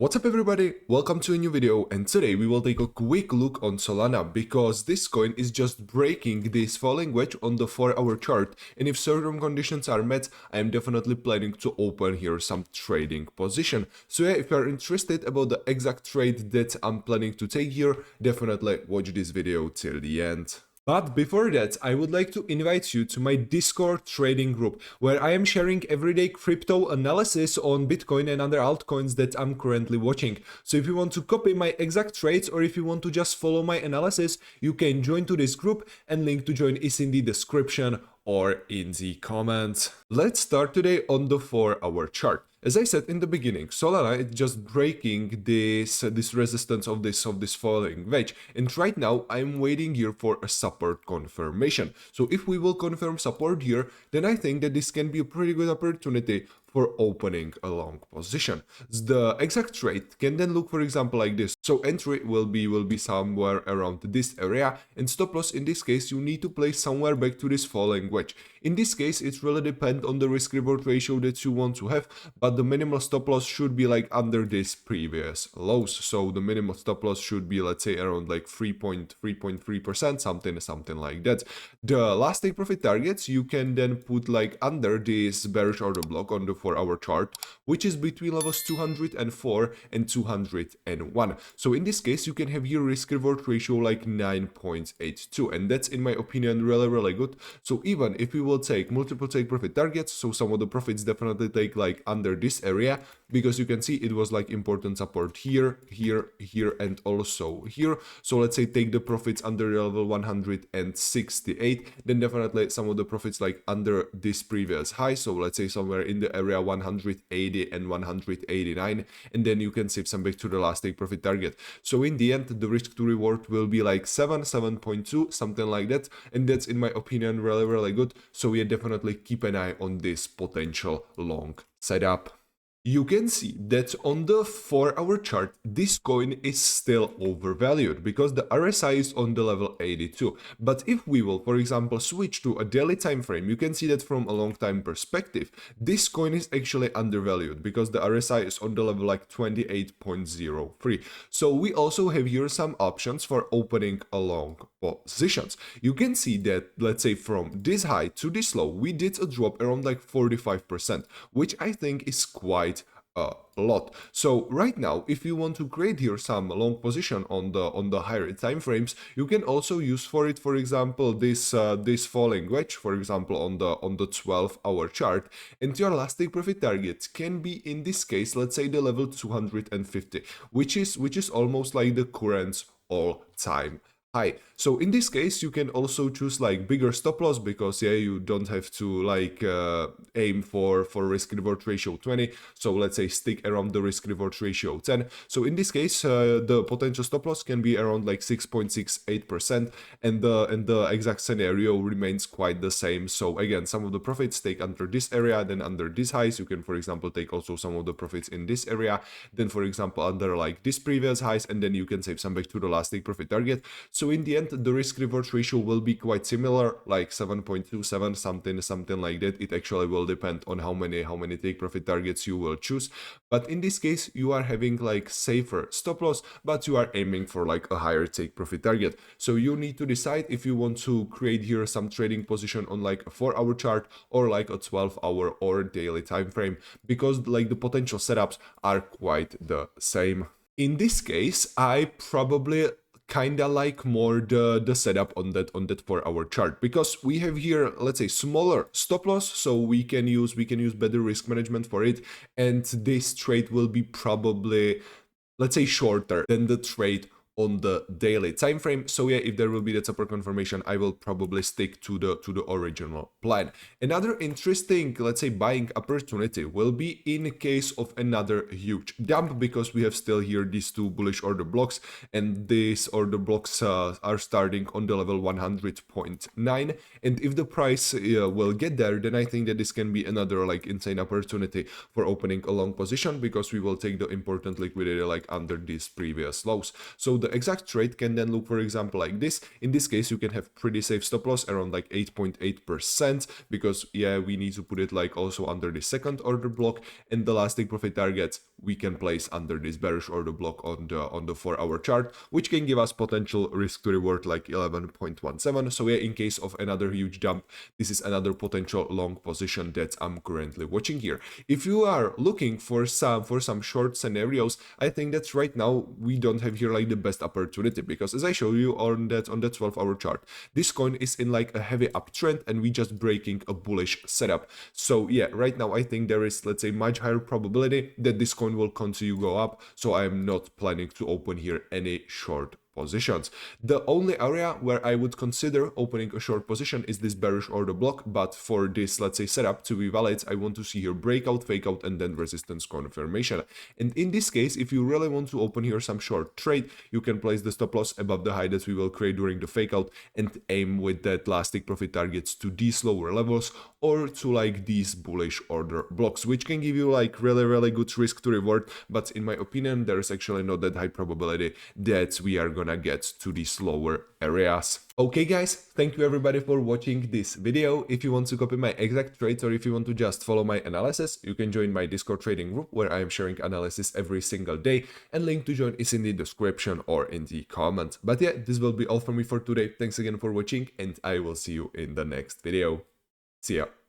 What's up everybody, welcome to a new video, and today we will take a quick look on Solana because this coin is just breaking this falling wedge on the 4-hour chart, and if certain conditions are met, I am definitely planning to open here some trading position. So yeah, if you are interested about the exact trade that I'm planning to take here, definitely watch this video till the end. But before that, I would like to invite you to my Discord trading group, where I am sharing everyday crypto analysis on Bitcoin and other altcoins that I'm currently watching. So if you want to copy my exact trades or if you want to just follow my analysis, you can join to this group, and link to join is in the description or in the comments. Let's start today on the 4-hour chart. As I said in the beginning, Solana is just breaking this resistance of this falling wedge, and right now I'm waiting here for a support confirmation. So if we will confirm support here, then I think that this can be a pretty good opportunity for opening a long position. The exact trade can then look, for example, like this. So entry will be somewhere around this area, and stop loss in this case you need to place somewhere back to this falling wedge. In this case it really depends on the risk reward ratio that you want to have, but the minimal stop loss should be like under this previous lows. So the minimal stop loss should be, let's say, around like 3.3%, something like that. The last take profit targets you can then put like under this bearish order block on the 4-hour chart, which is between levels 204 and 201. So in this case you can have your risk reward ratio like 9.82, and that's in my opinion really good. So even if we will take multiple take profit targets, so some of the profits definitely take like under this area, because you can see it was like important support here, and also here. So let's say take the profits under level 168, then definitely some of the profits like under this previous high, so let's say somewhere in the area 180 and 189, and then you can save some back to the last take profit target. So in the end the risk to reward will be like 7.2, something like that, and that's in my opinion really good. So yeah, definitely keep an eye on this potential long setup. You can see that on the 4-hour chart, this coin is still overvalued because the RSI is on the level 82. But if we will, for example, switch to a daily time frame, you can see that from a long time perspective, this coin is actually undervalued because the RSI is on the level like 28.03. So we also have here some options for opening a long positions. You can see that, let's say, from this high to this low, we did a drop around like 45%, which I think is quite a lot. So right now, if you want to create here some long position on the higher time frames, you can also use for it, for example, this falling wedge, for example, on the 12-hour chart, and your last take profit target can be, in this case, let's say the level 250, which is almost like the current all-time high. So in this case you can also choose like bigger stop loss, because yeah, you don't have to like aim for risk reward ratio 20, so let's say stick around the risk reward ratio 10. So in this case the potential stop loss can be around like 6.68%, and the exact scenario remains quite the same. So again, some of the profits take under this area, then under these highs you can, for example, take also some of the profits in this area, then for example under like this previous highs, and then you can save some back to the last take profit target. So in the end, the risk reward ratio will be quite similar, like 7.27, something like that. It actually will depend on how many take profit targets you will choose. But in this case, you are having like safer stop loss, but you are aiming for like a higher take profit target. So you need to decide if you want to create here some trading position on like a 4-hour chart or like a 12-hour or daily time frame, because like the potential setups are quite the same. In this case, I probably kinda like more the setup on that 4-hour chart, because we have here, let's say, smaller stop loss, so we can use better risk management for it, and this trade will be probably, let's say, shorter than the trade on the daily time frame. So yeah, if there will be that support confirmation, I will probably stick to the original plan. Another interesting, let's say, buying opportunity will be in case of another huge dump, because we have still here these two bullish order blocks, and these order blocks are starting on the level 100.9, and if the price will get there, then I think that this can be another like insane opportunity for opening a long position, because we will take the important liquidity like under these previous lows. So the exact trade can then look, for example, like this. In this case, you can have pretty safe stop loss around like 8.8%, because yeah, we need to put it like also under the second order block, and the last take profit targets we can place under this bearish order block on the 4-hour chart, which can give us potential risk to reward like 11.17. So yeah, in case of another huge jump, this is another potential long position that I'm currently watching here. If you are looking for some short scenarios, I think that right now we don't have here like the best opportunity, because as I show you on that 12-hour chart, this coin is in like a heavy uptrend and we just breaking a bullish setup. So yeah, right now I think there is, let's say, much higher probability that this coin will continue go up, so I am not planning to open here any short positions. The only area where I would consider opening a short position is this bearish order block, but for this, let's say, setup to be valid, I want to see here breakout, fake out, and then resistance confirmation. And in this case, if you really want to open here some short trade, you can place the stop loss above the high that we will create during the fake out and aim with that last take profit targets to these lower levels or to like these bullish order blocks, which can give you like really good risk to reward. But in my opinion, there is actually not that high probability that we are gonna get to these lower areas. Okay guys, thank you everybody for watching this video. If you want to copy my exact trades, or if you want to just follow my analysis, you can join my Discord trading group where I am sharing analysis every single day, and link to join is in the description or in the comment. But yeah, this will be all from me for today. Thanks again for watching, and I will see you in the next video. See ya.